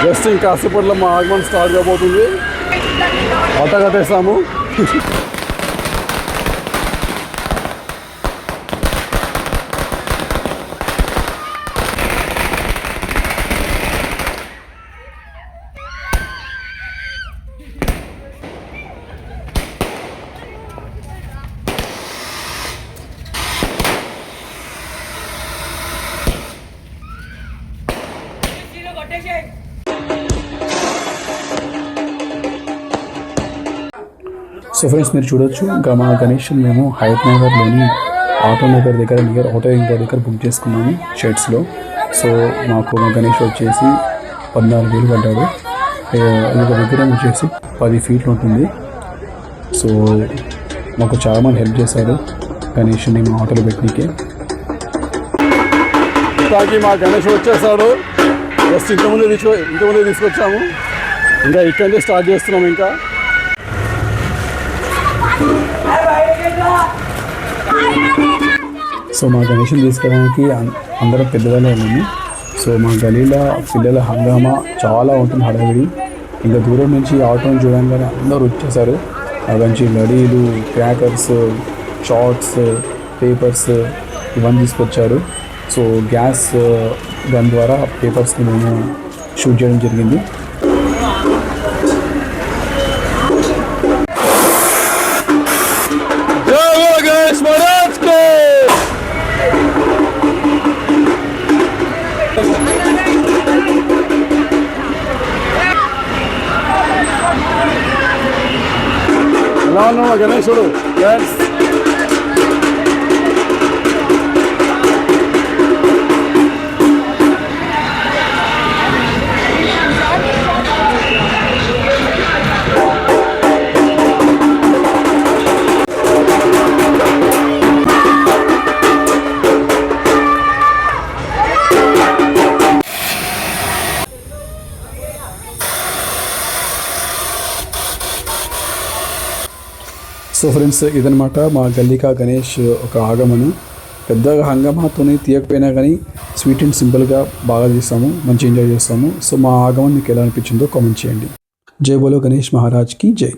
Just ఇంకాసేపట్లో మా ఆగమన్ start కాబోతుంది. పట్ట కట్టేస్తాము. సో ఫ్రెండ్స్, మీరు చూడొచ్చు ఇంకా మా గణేష్ మేము హయత్ నగర్లోని ఆటో నగర్ దగ్గర నియర్ ఆటో ఇంటర్ దగ్గర బుక్ చేసుకున్నాము షర్ట్స్లో. సో మాకు మా గణేష్ వచ్చేసి 14,000 పడ్డాడు. ఒక విగ్రహం వచ్చేసి 10 ఫీట్లు ఉంటుంది. సో మాకు చాలామంది హెల్ప్ చేశారు గణేష్ని మా ఆటోలో పెట్టడానికి. మా గణేష్ వచ్చేసాడు. జస్ట్ ఇంతకుముందే తీసుకొచ్చాము. ఇంకా ఇక్కడి నుంచి స్టార్ట్ చేస్తున్నాము. ఇంకా సో మా గణేష్ని తీసుకెళ్ళడానికి అందరం పెద్దవాళ్ళే ఉన్నాము. సో మా గలీలో పిల్లల హంగామా చాలా ఉంటుంది, హడావిడి. ఇంకా దూరం నుంచి ఆటోని చూడంగానే అందరూ వచ్చేసారు. అవంచి లడీలు, క్రాకర్స్, షార్ట్స్, పేపర్స్ ఇవన్నీ తీసుకొచ్చారు. సో గ్యాస్ గన్ ద్వారా పేపర్స్ని మేము షూట్ చేయడం జరిగింది. ఎలా ఉన్నావు గణేశుడు? సో ఫ్రెండ్స్, ఇదనమాట మా గల్లీకా గణేష్ ఒక ఆగమను. పెద్దగా హంగామాతోనే తీయకపోయినా కానీ స్వీట్ అండ్ సింపుల్గా బాగా చేస్తాము, మంచి ఎంజాయ్ చేస్తాము. సో మా ఆగమన్ మీకు ఎలా అనిపించిందో కామెంట్ చేయండి. జై బోలో గణేష్ మహారాజ్కి జై.